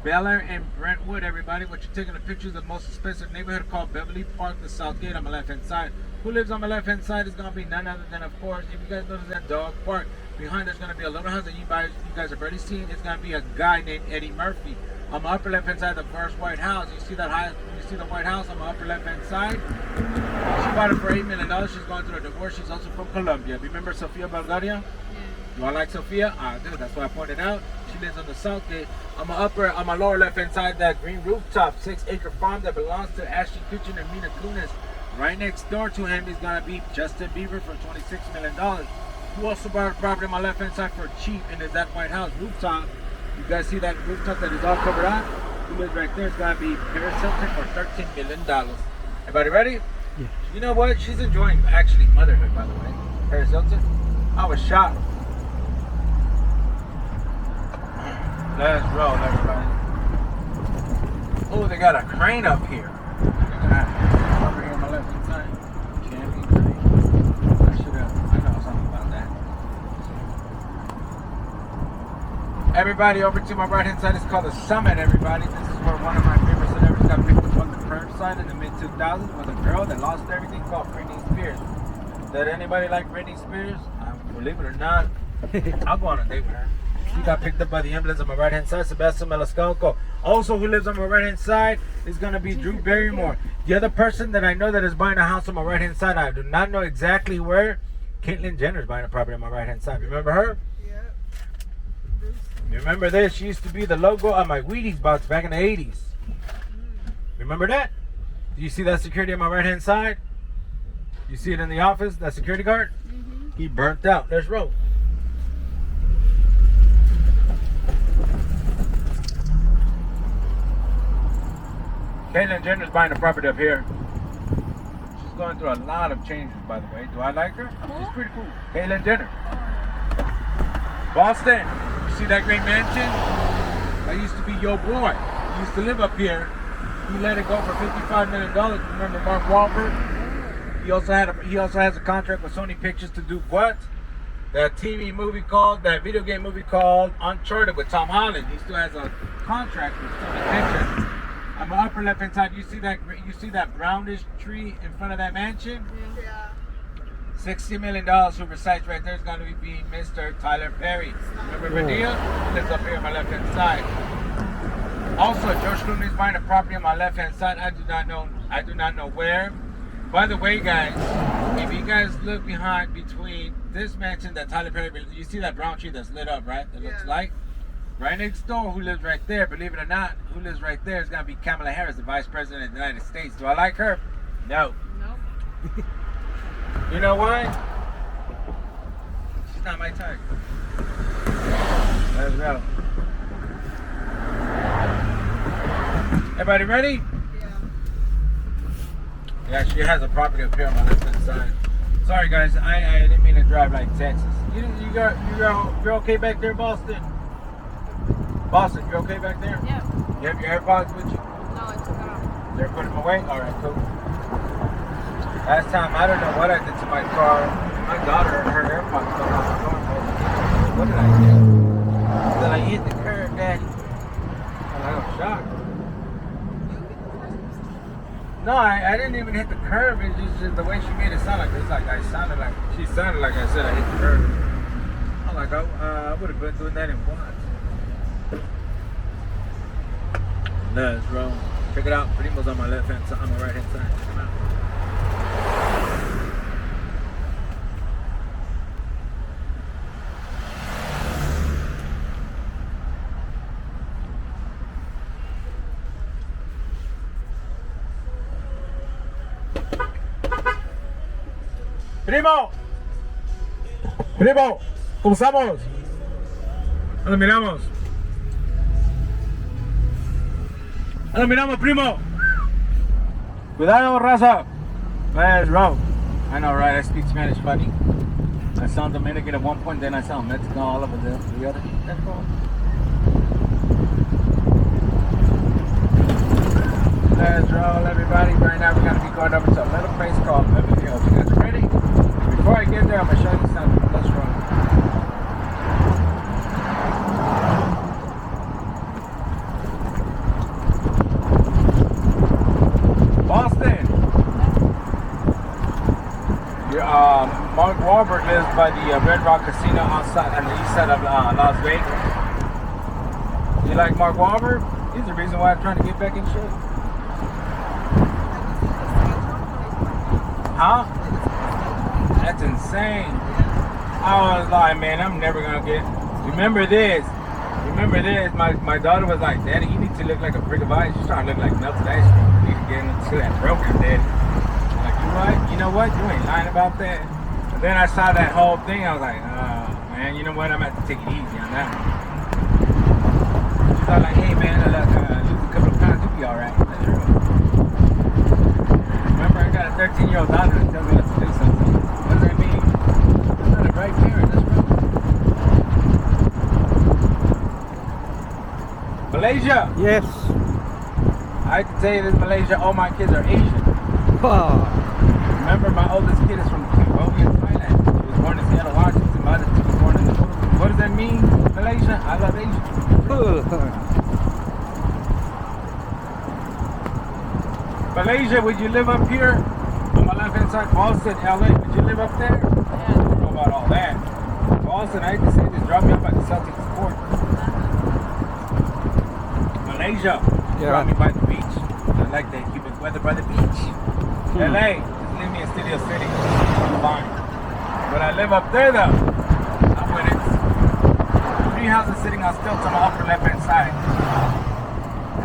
Bel Air and Brentwood, everybody. What you're taking a picture of the most expensive neighborhood called Beverly Park, the South Gate on my left-hand side. Who lives on my left-hand side is going to be none other than, of course, if you guys notice that dog park. Behind there's going to be a little house that you guys have already seen. It's going to be a guy named Eddie Murphy. On my upper left-hand side, the first white house. You see that you see the white house on my upper left-hand side? She bought it for $8 million. She's going through a divorce. She's also from Colombia. Remember Sofia Bulgaria? Do I like Sophia? I do. That's why I pointed out. She lives on the south gate. On my lower left-hand side, that green rooftop, 6-acre farm that belongs to Ashton Kutcher and Mina Kunis. Right next door to him is going to be Justin Bieber for $26 million. Who also bought a property on my left-hand side for cheap, and is that White House rooftop. You guys see that rooftop that is all covered up? Who lives right there? It's going to be Paris Hilton for $13 million. Everybody ready? Yeah. You know what? She's enjoying, actually, motherhood, by the way. Paris Hilton. I was shocked. Let's roll, everybody. Oh, they got a crane up here. They're gonna have over here on my left hand side. Champion crane. I know something about that. Everybody over to my right hand side is called the Summit, everybody. This is where one of my favorite celebrities got picked up on the curbside in the mid-2000s with a girl that lost everything called Britney Spears. Did anybody like Britney Spears? Believe it or not, I'll go on a date with her. She got picked up by the ambulance on my right hand side, Sebastian Maniscalco. Also, who lives on my right hand side is going to be Drew Barrymore. The other person that I know that is buying a house on my right hand side, I do not know exactly where. Caitlyn Jenner is buying a property on my right hand side. Remember her? Yep. Remember this? She used to be the logo on my Wheaties box back in the 80s. Remember that? Do you see that security on my right hand side? You see it in the office, that security guard? Mm-hmm. He burnt out. Let's roll. Caitlyn Jenner's buying a property up here. She's going through a lot of changes, by the way. Do I like her? She's pretty cool. Caitlyn Jenner. Boston. You see that great mansion? That used to be your boy. He used to live up here. He let it go for $55 million. Remember Mark Wahlberg? He also has a contract with Sony Pictures to do what? That video game movie called Uncharted with Tom Holland. He still has a contract with Sony Pictures. On my upper left hand side, you see that brownish tree in front of that mansion? Yeah. $60 million who resides right there is going to be Mr. Tyler Perry. Remember Medea? He lives up here on my left hand side. Also, George Clooney is buying a property on my left hand side. I do not know where. By the way, guys, if you guys look between this mansion that Tyler Perry, you see that brown tree that's lit up, right? That looks like. Right next door, who lives right there, believe it or not, who lives right there is going to be Kamala Harris, the Vice President of the United States. Do I like her? No. Nope. You know why? She's not my type. Let's go. Everybody ready? Yeah, she has a property up here on my left hand side. Sorry guys, I didn't mean to drive like Texas. You're okay back there, Boston? Boston, you okay back there? Yeah. You have your AirPods with you? No, I took it off. They're putting them away? Alright, cool. Last time, I don't know what I did to my car. My daughter, her AirPods fell out the door. What did I do? Then I hit the curb, Daddy. I was shocked. No, I didn't even hit the curb. It's just the way she made it sound like it's like she sounded like I said I hit the curb. I'm like, I would have been doing that in once. Let's roll. Check it out. Primo's on my left hand side, on my right hand side. Check him out. Primo, Primo, ¿cómo estamos? ¿Dónde miramos? ¿Dónde miramos, primo? Cuidado, raza. Let's roll. I know, right? I speak Spanish funny. I sound Dominican at one point, then I sound Mexican all over the other. That's cool. Let's roll, everybody. Right now, we're going to be going over to a little place called Beverly. You guys ready? Before I get there, I'm going to show you something. Let's roll. Boston. Mark Wahlberg lives by the Red Rock Casino outside on the east side of Las Vegas. You like Mark Wahlberg? He's the reason why I'm trying to get back in shape. Huh? That's insane. I was like, man, I'm never gonna get. Remember this. My daughter was like, Daddy, you need to look like a brick of ice. She's trying to look like melted ice cream. You need to get into that program, Daddy. I'm like, you know what? You ain't lying about that. And then I saw that whole thing. I was like, oh, man, you know what? I'm gonna have to take it easy on that one. She's all like, hey, man, lose a couple of pounds, you'll be all right. That's true. Remember, I got a 13-year-old daughter that tells me what to do something. What does that mean? I'm not a bright parent. That's right. Malaysia. Yes. I can tell you this, Malaysia, all my kids are Asian. Oh. Remember, my oldest kid is from Cambodia, Thailand. She was born in Seattle, Washington. My other kid was born in the Philippines. What does that mean, Malaysia? I love Asian. Malaysia, would you live up here? On my left-hand side, Boston, LA. Would you live up there? Yeah. I don't know about all that. Boston, I hate to say this, drop me up at the Celtics Court. Malaysia, drop me by the beach. I like that humid weather by the beach. LA, just leave me in Studio City. I'm fine. But I live up there though. I'm with it. 3 houses sitting on stilts on the upper left-hand side.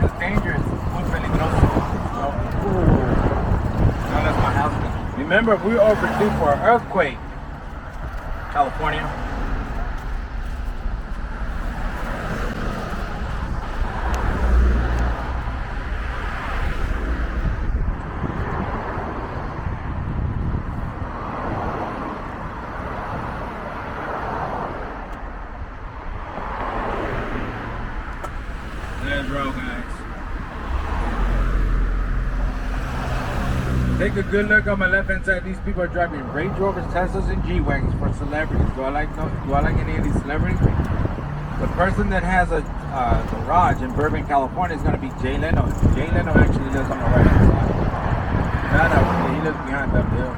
It's dangerous. Muy peligroso. No, that's my house. Remember, we were overdue for an earthquake. California. Let's roll, guys. Take a good look on my left-hand side. These people are driving Range Rovers, Teslas, and G-Wagons for celebrities. Do I like any of these celebrities? The person that has a garage in Burbank, California is going to be Jay Leno. Jay Leno actually lives on the right-hand side. No, he lives behind them hills.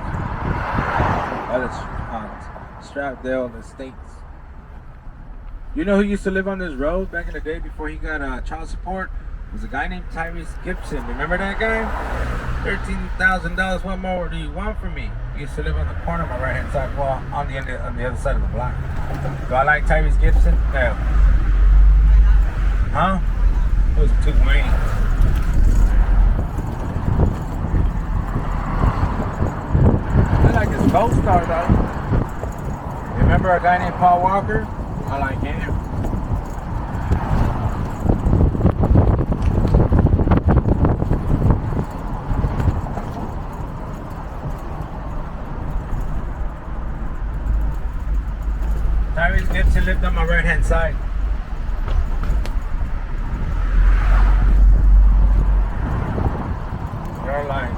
Stratdale Estates. You know who used to live on this road back in the day before he got child support? It was a guy named Terrace Gibson. Remember that guy? $13,000. What more do you want from me? He used to live on the corner of my right-hand side wall on the other side of the block. Do I like Terrace Gibson? No. Huh? It was 220. I like his co-star though. Remember a guy named Paul Walker? I like him. Tyrese Gibson lived on my right hand side. Caroline,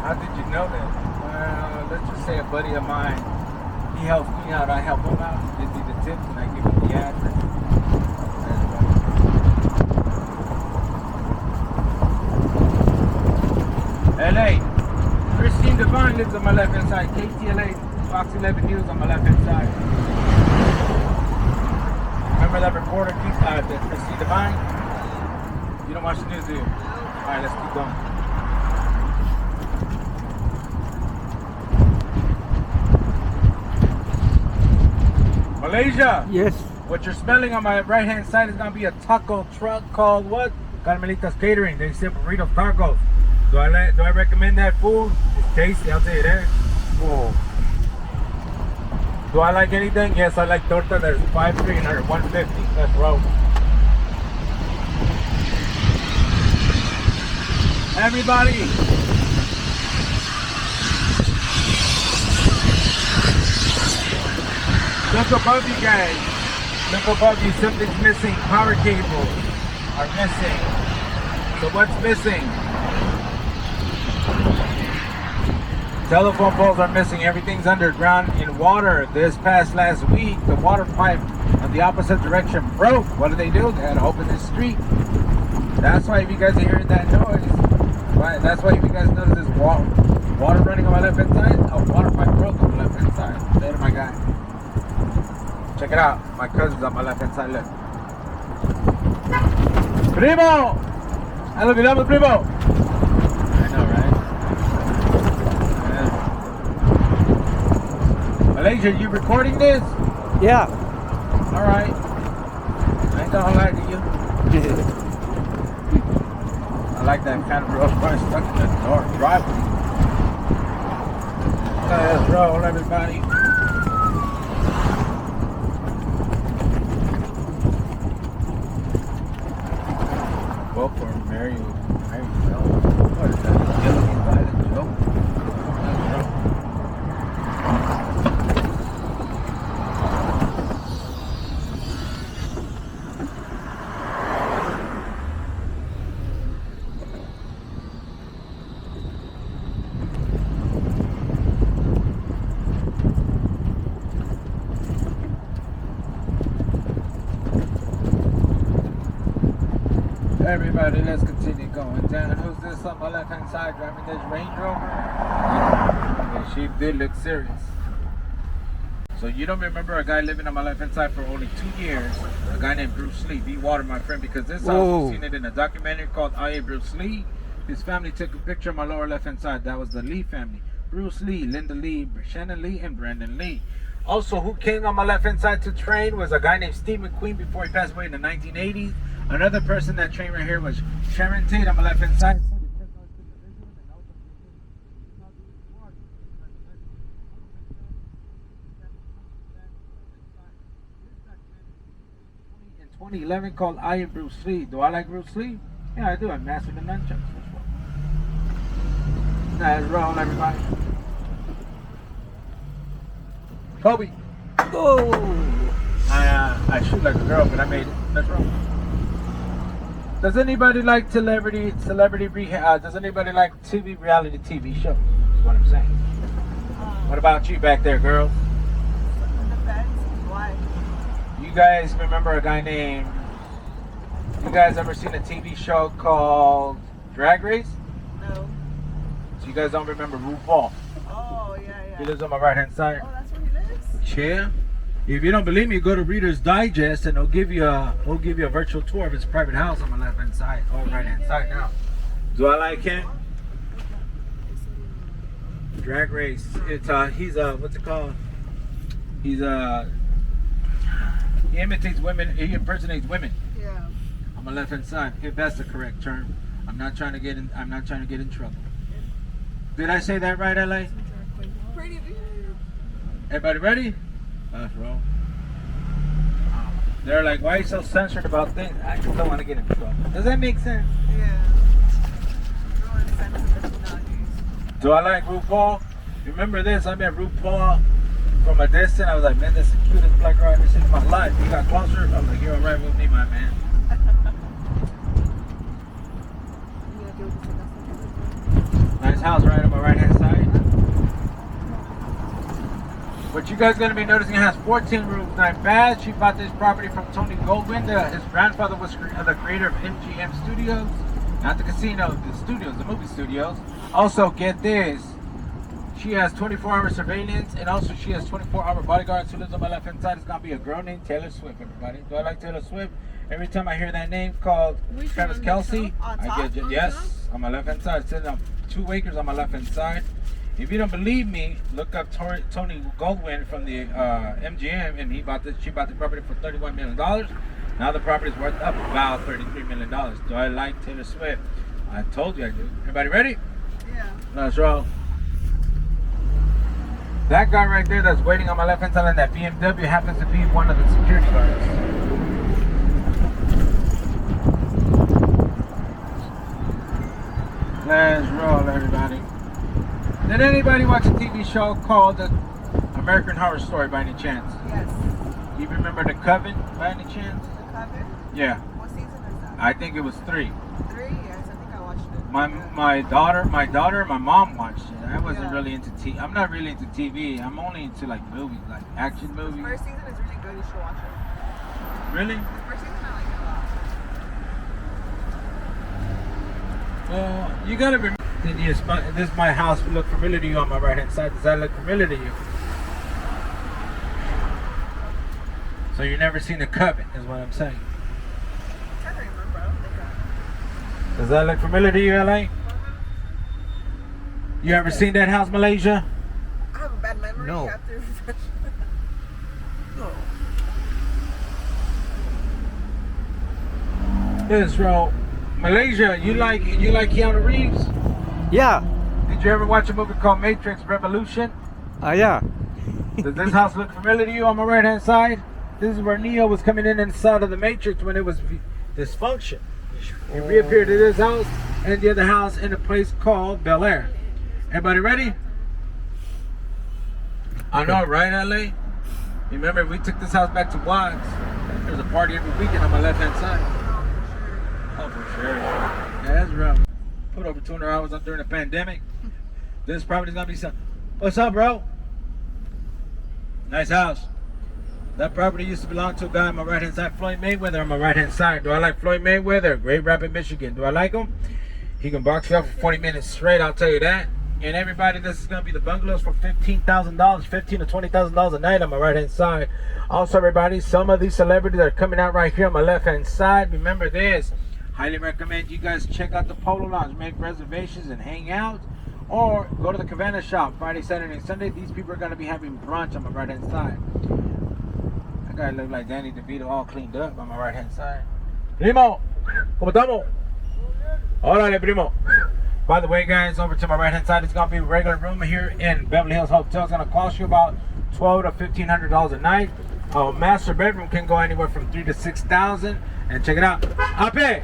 how did you know that? Well, let's just say a buddy of mine, he helps me out, I help him out, he gives me the tips and I give him the address. LA, Christine Devine lives on my left hand side. KTLA, Fox 11 News on my left hand side. Remember that reporter, Christine Devine? You don't watch the news, do you? Alright, let's keep going. Malaysia! Yes. What you're smelling on my right hand side is going to be a taco truck called what? Carmelita's Catering. They sell burritos, tacos. Do I recommend that food? It's tasty, I'll tell you that. Whoa. Do I like anything? Yes, I like torta. There's 5, 300, 150. Let's roll. Everybody. Look above you guys. Look above you. Something's missing. Power cables are missing. So what's missing? Telephone poles are missing. Everything's underground in water. This past last week, the water pipe on the opposite direction broke. What did they do? They had to open the street. That's why if you guys are hearing that noise, that's why if you guys notice this water running on my left hand side, a water pipe broke on the left hand side. Later, my guy. Check it out. My cousin's on my left hand side. Look. Primo! I love you, primo. I know, right? Malaysia, you recording this? Yeah. Alright. I ain't gonna lie to you. I like that kind of road car stuck in the door driveway. Let's roll, everybody. Vote for Mary Jo. What is that? Elegance Violet Joe? Everybody, let's continue going down. Who's this on my left hand side driving this Range Rover? Yeah, she did look serious. So you don't remember a guy living on my left hand side for only 2 years? A guy named Bruce Lee. Be water, my friend, because this house, you've seen it in a documentary called I Am Bruce Lee. His family took a picture of my lower left hand side. That was the Lee family. Bruce Lee, Linda Lee, Shannon Lee, and Brandon Lee. Also, who came on my left hand side to train was a guy named Steve McQueen before he passed away in the 1980s. Another person that trained right here was Sharon Tate on my left hand side. In 2011 called I Am Bruce Lee. Do I like Bruce Lee? Yeah, I do. I mastered the nunchucks. Let's roll, everybody. Kobe. Oh. I shoot like a girl, but I made it. Let's roll. Does anybody like does anybody like reality TV shows? That's what I'm saying. What about you back there, girls? Why? You guys remember a guy named, you guys ever seen a TV show called Drag Race? No. So you guys don't remember RuPaul? Oh, yeah. He lives on my right hand side. Oh, that's where he lives? Yeah. If you don't believe me, go to Reader's Digest and he'll give you a virtual tour of his private house on my left hand side, or right hand side now. Do I like him? Drag Race. It's he's what's it called? He's he imitates women. He impersonates women. Yeah. on my left hand side, if that's the correct term. I'm not trying to get in trouble. Did I say that right, LA? Pretty good. Everybody ready? That's wrong. They're like, why are you so censored about things? I just don't want to get in trouble. Does that make sense? Yeah. Everyone's sensitive nowadays. Do I like RuPaul? Remember this? I met RuPaul from a distance. I was like, man, that's the cutest black girl I've ever seen in my life. He got closer. I'm like, you're right with me, my man. Nice house right on my right hand side. But you guys gonna be noticing it has 14 rooms. Not bad. She bought this property from Tony Goldwyn. His grandfather was the creator of MGM Studios. Not the casino, the studios, the movie studios. Also, get this. She has 24-hour surveillance, and also she has 24-hour bodyguards who lives on my left-hand side. It's gonna be a girl named Taylor Swift, everybody. Do I like Taylor Swift? Every time I hear that name called Travis Kelce, I get yes, on my left-hand side. It's sitting on 2 acres on my left-hand side. If you don't believe me, look up Tony Goldwyn from the MGM, and she bought the property for $31 million. Now the property is worth up about $33 million. Do I like Taylor Swift? I told you I do. Everybody ready? Yeah. Let's roll. That guy right there that's waiting on my left hand side on that BMW happens to be one of the security guards. Let's roll, everybody. Did anybody watch a TV show called The American Horror Story by any chance? Yes. You remember The Coven by any chance? The Coven? Yeah. What season is that? I think it was 3. 3? Yes, I think I watched it. My daughter, and my mom watched it. I wasn't Yeah. really into TV. I'm not really into TV. I'm only into like movies, like action movies. The first season is really good. You should watch it. Really? The first season I like it a lot. Well, you gotta remember. This is my house. Look familiar to you on my right hand side. Does that look familiar to you? So you've never seen The Coven, is what I'm saying. I can't remember. I don't think I. Does that look familiar to you, LA? You ever seen that house, Malaysia? I have a bad memory. No. You have to refresh. No. This row, Malaysia. You like Keanu Reeves? Yeah. Did you ever watch a movie called Matrix Revolution? Yeah. Does this house look familiar to you on my right hand side? This is where Neo was coming in inside of the Matrix when it was dysfunction. He reappeared to this house and the other house in a place called Bel Air. Everybody ready? I know, right, LA? Remember, we took this house back to Watts. There's a party every weekend on my left hand side. Oh, for sure. Yeah, that's rough. Put over 200 hours on during the pandemic. This property's gonna be some. What's up, bro? Nice house. That property used to belong to a guy on my right hand side, Floyd Mayweather on my right hand side. Do I like Floyd Mayweather? Great Rapid, Michigan. Do I like him? He can box you up for 40 minutes straight, I'll tell you that. And everybody, this is gonna be the bungalows for $15,000, $15,000 to $20,000 a night on my right hand side. Also, everybody, some of these celebrities are coming out right here on my left hand side. Remember this. Highly recommend you guys check out the Polo Lounge, make reservations and hang out, or go to the Cabana Shop Friday, Saturday, and Sunday. These people are going to be having brunch on my right hand side. That guy looked like Danny DeVito all cleaned up on my right hand side. Primo, ¿cómo estamos? Órale, primo. By the way, guys, over to my right hand side, it's going to be a regular room here in Beverly Hills Hotel. It's going to cost you about $1,200 to $1,500 a night. Master bedroom can go anywhere from $3,000 to $6,000. And check it out. Ape!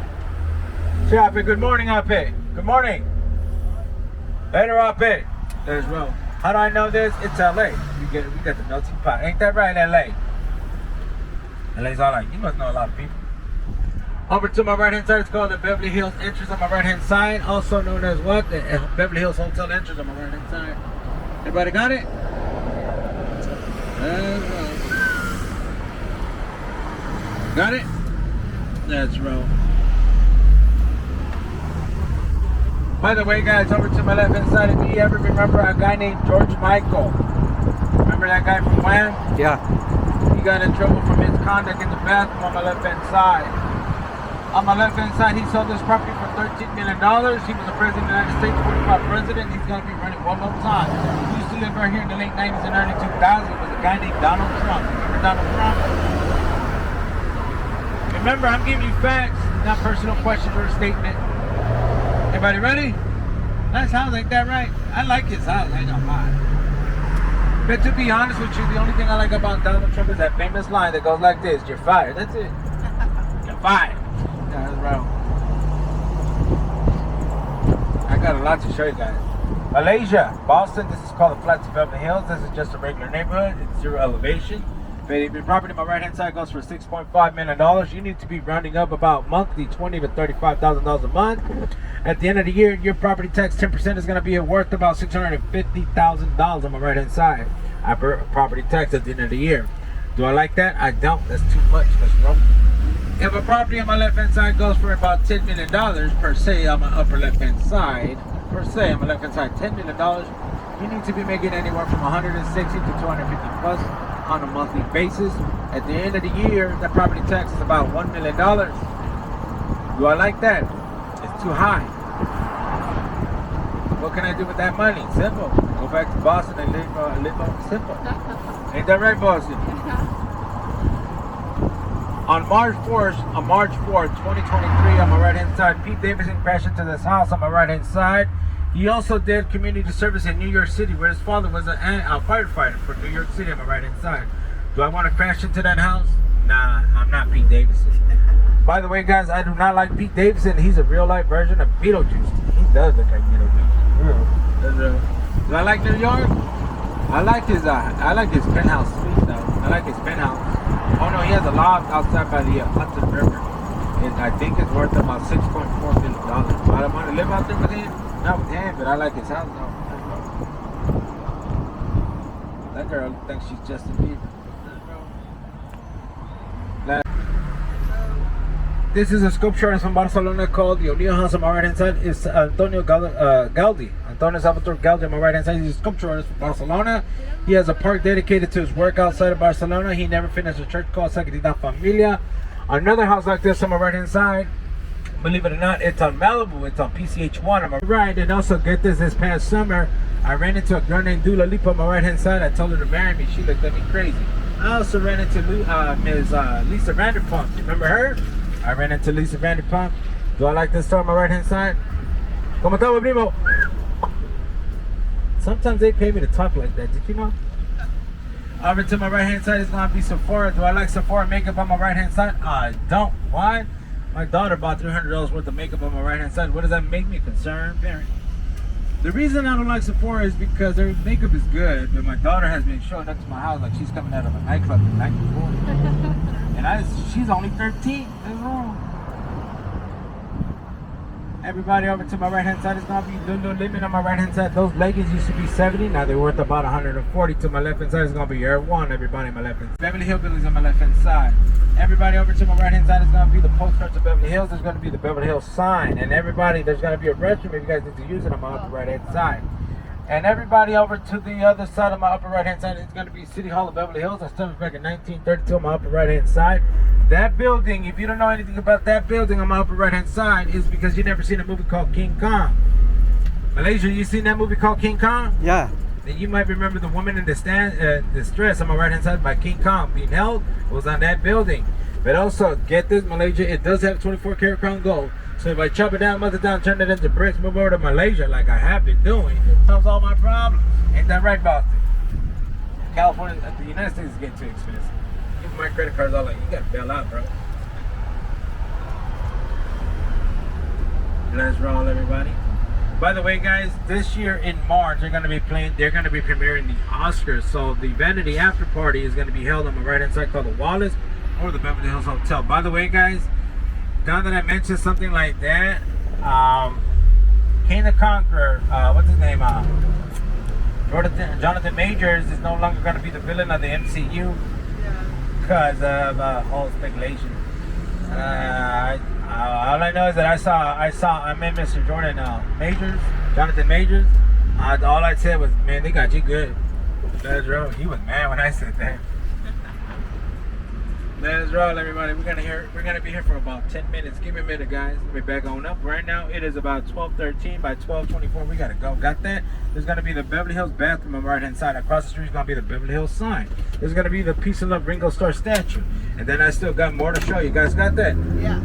Say, Ape, good morning, Ape. Good morning. Later, Ape. There's Ro. How do I know this? It's LA. We got the melting pot. Ain't that right, LA? LA's all like, you must know a lot of people. Over to my right hand side, it's called the Beverly Hills Entrance on my right hand side. Also known as what? The Beverly Hills Hotel Entrance on my right hand side. Everybody got it? There's Ro. Got it? That's Ro. By the way, guys, over to my left hand side, if you ever remember a guy named George Michael. Remember that guy from Wham? Yeah. He got in trouble for misconduct in the bathroom on my left hand side. On my left hand side, he sold this property for $13 million. He was the president of the United States, 45 president. He's going to be running one more time. He used to live right here in the late 90s and early 2000s. It was a guy named Donald Trump. Remember Donald Trump? Remember, I'm giving you facts. not personal questions or a statement. Everybody ready? Nice house, ain't that right? I like his house, I don't mind. But to be honest with you, the only thing I like about Donald Trump is that famous line that goes like this: "You're fired." That's it. You're fired. That's right. I got a lot to show you guys. Malaysia, Boston. This is called the Flats of Beverly Hills. This is just a regular neighborhood. It's 0 elevation. Baby, property on my right hand side goes for $6.5 million. You need to be rounding up about monthly $20,000 to $35,000 a month. At the end of the year, your property tax 10% is going to be worth about $650,000 on my right hand side. After property tax at the end of the year. Do I like that? I don't. That's too much. That's wrong. If a property on my left hand side goes for about $10 million per se on my upper left hand side, $10 million, you need to be making anywhere from 160 to 250 plus on a monthly basis. At the end of the year, the property tax is about $1 million. Do I like that? It's too high. What can I do with that money? Simple. Go back to Boston and live simple. Ain't that right, Boston? On March 4th, 2023, on my right hand side, Pete Davidson crashed into this house on my right hand side. He also did community service in New York City, where his father was a firefighter for New York City on my right hand side. Do I want to crash into that house? Nah, I'm not Pete Davidson. By the way, guys, I do not like Pete Davidson. He's a real life version of Beetlejuice. He does look like Beetlejuice. Do I like New York? I like his penthouse suite though. I like his penthouse. Oh no, he has a loft outside by the Hudson River. I think it's worth about $6.4 million. Do I want to live out there with him? Not with him, but I like his house though. That girl thinks she's Justin Bieber. This is a sculpture from Barcelona called the O'Neill House on my right hand side. It's Antonio Gaudi. Antonio Salvatore Gaudi on my right hand side. He's a sculpture artist from Barcelona. He has a park dedicated to his work outside of Barcelona. He never finished a church called Sagrada Familia. Another house like this on my right hand side, believe it or not, it's on Malibu. It's on PCH1 on my right. And also get this past summer, I ran into a girl named Dula Lipa on my right hand side. I told her to marry me. She looked at me crazy. I also ran into Ms. Lisa Vanderpump. Remember her? I ran into Lisa Vanderpump. Do I like this store on my right hand side? ¿Cómo estamos, primo? Sometimes they pay me to talk like that. Did you know? Over to my right hand side is going to be Sephora. Do I like Sephora makeup on my right hand side? I don't. Why? My daughter bought $300 worth of makeup on my right hand side. What does that make me? Concerned parent. The reason I don't like Sephora is because their makeup is good, but my daughter has been showing up to my house like she's coming out of a nightclub the night before. And she's only 13. What's wrong? Everybody over to my right hand side is going to be Lulu Lemon on my right hand side. Those leggings used to be 70. Now they're worth about 140. To my left hand side is going to be Air One. Everybody on my left hand side. Beverly Hillbillies on my left hand side. Everybody over to my right hand side is going to be the postcards of Beverly Hills. There's going to be the Beverly Hills sign. And everybody, there's going to be a restroom if you guys need to use it on my upper right hand side. And everybody over to the other side of my upper right hand side is going to be City Hall of Beverly Hills. I started back in 1932 on my upper right hand side. That building, if you don't know anything about that building on my upper right hand side, is because you've never seen a movie called King Kong. Malaysia, you seen that movie called King Kong? Yeah. Then you might remember the woman in distress on my right hand side by King Kong being held. It was on that building. But also, get this, Malaysia, it does have 24 karat crown gold. So if I chop it down, melt it down, turn it into bricks, move over to Malaysia like I have been doing, it solves all my problems. Ain't that right, Boston? California, the United States is getting too expensive. Even my credit cards are like, you gotta bail out, bro. Let's roll, everybody. By the way, guys, this year in March, they're gonna be premiering the Oscars. So the Vanity After Party is gonna be held on my right hand side called the Wallace or the Beverly Hills Hotel. By the way, guys, now that I mentioned something like that, King the Conqueror, what's his name? Jonathan Majors is no longer going to be the villain of the MCU because of all speculation. All I know is that I met Mr. Jonathan Majors. All I said was, man, they got you good. That's right. He was mad when I said that. Let's roll, everybody. We're gonna be here for about 10 minutes. Give me a minute, guys. Let me back on up. Right now it is about 12:13. By 12:24 we gotta go. Got that? There's gonna be the Beverly Hills bathroom on the right hand side. Across the street is gonna be the Beverly Hills sign. There's gonna be the Peace and Love Ringo Starr statue. And then I still got more to show you. Guys got that? Yeah.